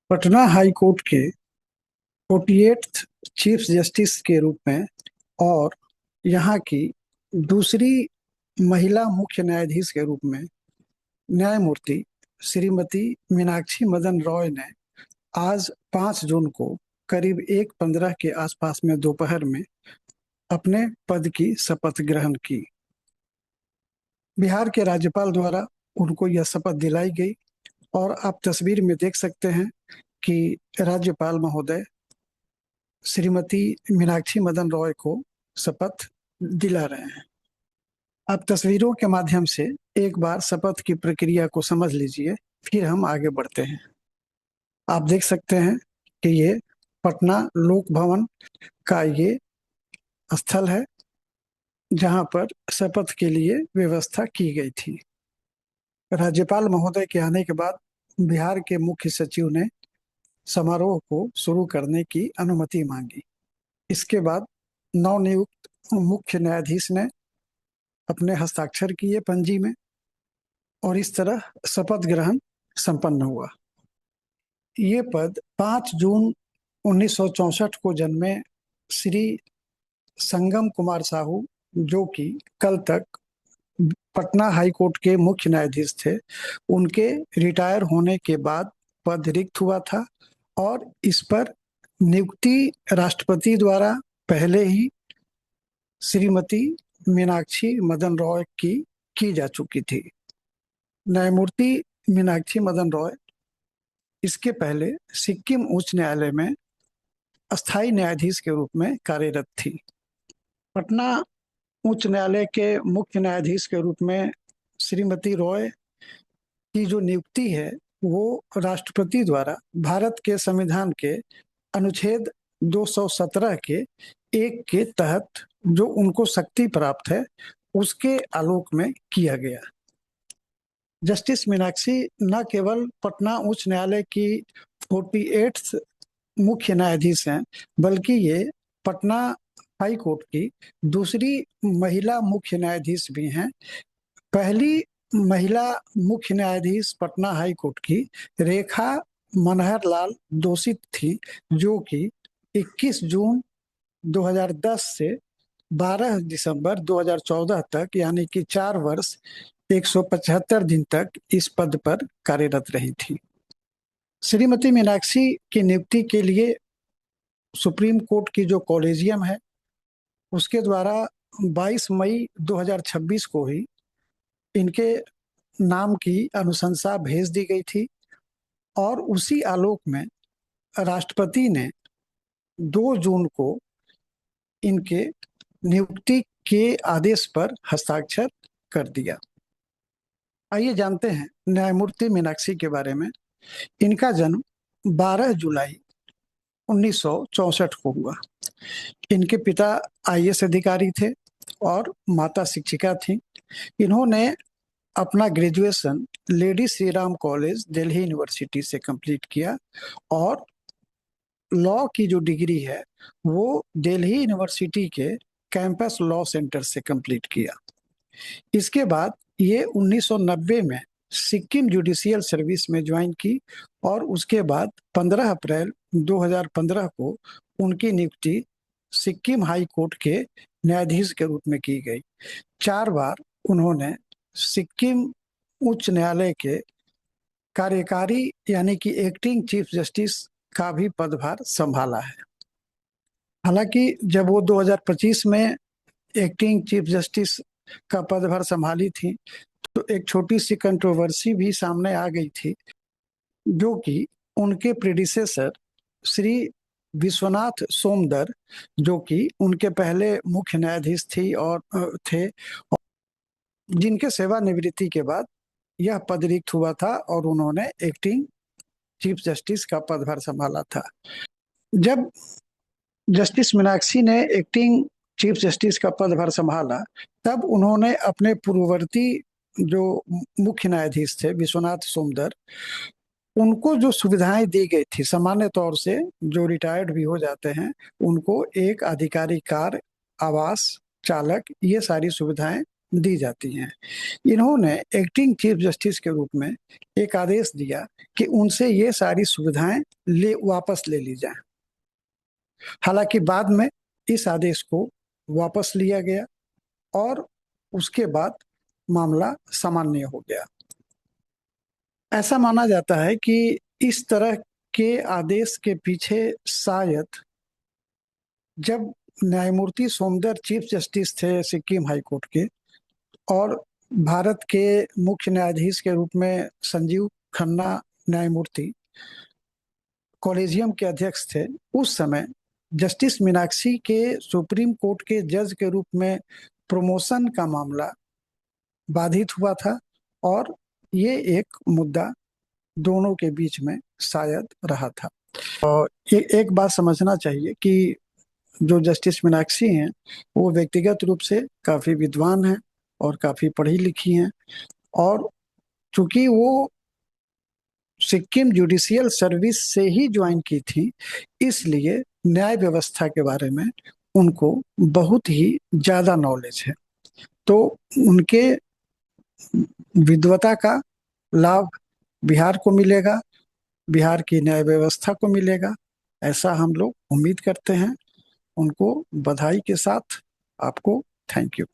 Patna high court के 48th chief justice के रूप में और यहाँ की दूसरी महिला मुख्य न्यायाधीश के रूप में न्यायमूर्ति श्रीमती मीनाक्षी मदन रॉय ने आज 5 जून को करीब 1:15 के आसपास में दोपहर में अपने पद की शपथ ग्रहण की। बिहार के राज्यपाल द्वारा उनको यह शपथ दिलाई गई और आप तस्वीर में देख सकते हैं कि राज्यपाल महोदय श्रीमती मीनाक्षी मदन रॉय को शपथ दिला रहे हैं। आप तस्वीरों के माध्यम से एक बार शपथ की प्रक्रिया को समझ लीजिए, फिर हम आगे बढ़ते हैं। आप देख सकते हैं कि ये पटना लोक भवन का ये स्थल है जहां पर शपथ के लिए व्यवस्था की गई थी। राज्यपाल महोदय के आने के बाद बिहार के मुख्य सचिव ने समारोह को शुरू करने की अनुमति मांगी। इसके बाद नवनियुक्त मुख्य न्यायाधीश ने अपने हस्ताक्षर किए पंजी में और इस तरह शपथ ग्रहण संपन्न हुआ। ये पद 5 जून 1964 को जन्मे श्री संगम कुमार साहू, जो कि कल तक पटना हाई कोर्ट के मुख्य न्यायाधीश थे, उनके रिटायर होने के बाद पद रिक्त हुआ था और इस पर नियुक्ति राष्ट्रपति द्वारा पहले ही श्रीमती मीनाक्षी मदन रॉय की जा चुकी थी। न्यायमूर्ति मीनाक्षी मदन रॉय इसके पहले सिक्किम उच्च न्यायालय में अस्थायी न्यायाधीश के रूप में कार्यरत थी। पटना उच्च न्यायालय के मुख्य न्यायाधीश के रूप में श्रीमती रॉय की जो नियुक्ति है वो राष्ट्रपति द्वारा भारत के संविधान के अनुच्छेद 217 के 1 के तहत जो उनको शक्ति प्राप्त है उसके आलोक में किया गया। जस्टिस मीनाक्षी न केवल पटना उच्च न्यायालय की 48th मुख्य न्यायाधीश हैं, बल्कि ये पटना हाई कोर्ट की दूसरी महिला मुख्य न्यायाधीश भी हैं। पहली महिला मुख्य न्यायाधीश पटना हाई कोर्ट की रेखा मनहर लाल दोषी थी, जो कि 21 जून 2010 से 12 दिसंबर 2014 तक, यानी कि 4 वर्ष 175 दिन तक इस पद पर कार्यरत रही थी। श्रीमती मीनाक्षी की नियुक्ति के लिए सुप्रीम कोर्ट की जो कॉलेजियम है उसके द्वारा 22 मई 2026 को ही इनके नाम की अनुशंसा भेज दी गई थी और उसी आलोक में राष्ट्रपति ने 2 जून को इनके नियुक्ति के आदेश पर हस्ताक्षर कर दिया। आइए जानते हैं न्यायमूर्ति मीनाक्षी के बारे में। इनका जन्म 12 जुलाई 1964 को हुआ। इनके पिता आईएएस अधिकारी थे और माता शिक्षिका थी। इन्होंने अपना graduation lady Shri Ram college Delhi university से कंप्लीट किया और लॉ की जो डिग्री है वो दिल्ली यूनिवर्सिटी के कैंपस लॉ सेंटर से कंप्लीट किया। इसके बाद ये 1990 में सिक्किम जुडिशियल सर्विस में ज्वाइन की और उसके बाद 15 अप्रैल 2015 को उनकी नियुक्ति सिक्किम हाई कोर्ट के न्यायाधीश के रूप में की गई। 4 बार उन्होंने सिक्किम उच्च न्यायालय के कार्यकारी यानी कि एक्टिंग चीफ जस्टिस का भी पदभार संभाला है। हालांकि जब वो 2025 में एक्टिंग चीफ जस्टिस का पदभार संभाली थी तो एक छोटी सी कंट्रोवर्सी भी सामने आ गई थी, जो कि उनके प्रेडिसेसर श्री विश्वनाथ सोमदर, जो कि उनके पहले मुख्य न्यायाधीश थी और थे, जिनके सेवानिवृत्ति के बाद यह पद रिक्त हुआ था और उन्होंने एक्टिंग चीफ जस्टिस का पदभार संभाला था। जब जस्टिस मीनाक्षी ने एक्टिंग चीफ जस्टिस का पदभार संभाला तब उन्होंने अपने पूर्ववर्ती जो मुख्य न्यायाधीश थे विश्वनाथ सोमदर, उनको जो सुविधाएं दी गई थी, सामान्य तौर से जो रिटायर्ड भी हो जाते हैं उनको एक आधिकारिक कार, आवास, चालक, ये सारी सुविधाएं दी जाती हैं। इन्होंने एक्टिंग चीफ जस्टिस के रूप में एक आदेश दिया कि उनसे ये सारी सुविधाएं वापस ले ली जाएं। हालांकि बाद में इस आदेश को वापस लिया गया और उसके बाद मामला सामान्य हो गया। ऐसा माना जाता है कि इस तरह के आदेश के पीछे शायद जब न्यायमूर्ति सोमदर चीफ जस्टिस थे सिक्किम हाई कोर्ट के, और भारत के मुख्य न्यायाधीश के रूप में संजीव खन्ना न्यायमूर्ति कॉलेजियम के अध्यक्ष थे, उस समय जस्टिस मीनाक्षी के सुप्रीम कोर्ट के जज के रूप में प्रमोशन का मामला बाधित हुआ था, और ये एक मुद्दा दोनों के बीच में शायद रहा था। और एक बात समझना चाहिए कि जो जस्टिस मीनाक्षी हैं वो व्यक्तिगत रूप से काफी विद्वान हैं और काफी पढ़ी लिखी हैं, और चूंकि वो सिक्किम जुडिशियल सर्विस से ही ज्वाइन की थी, इसलिए न्याय व्यवस्था के बारे में उनको बहुत ही ज्यादा नॉलेज है। तो उनके विद्वता का लाभ बिहार को मिलेगा, बिहार की न्याय व्यवस्था को मिलेगा, ऐसा हम लोग उम्मीद करते हैं। उनको बधाई के साथ आपको थैंक यू।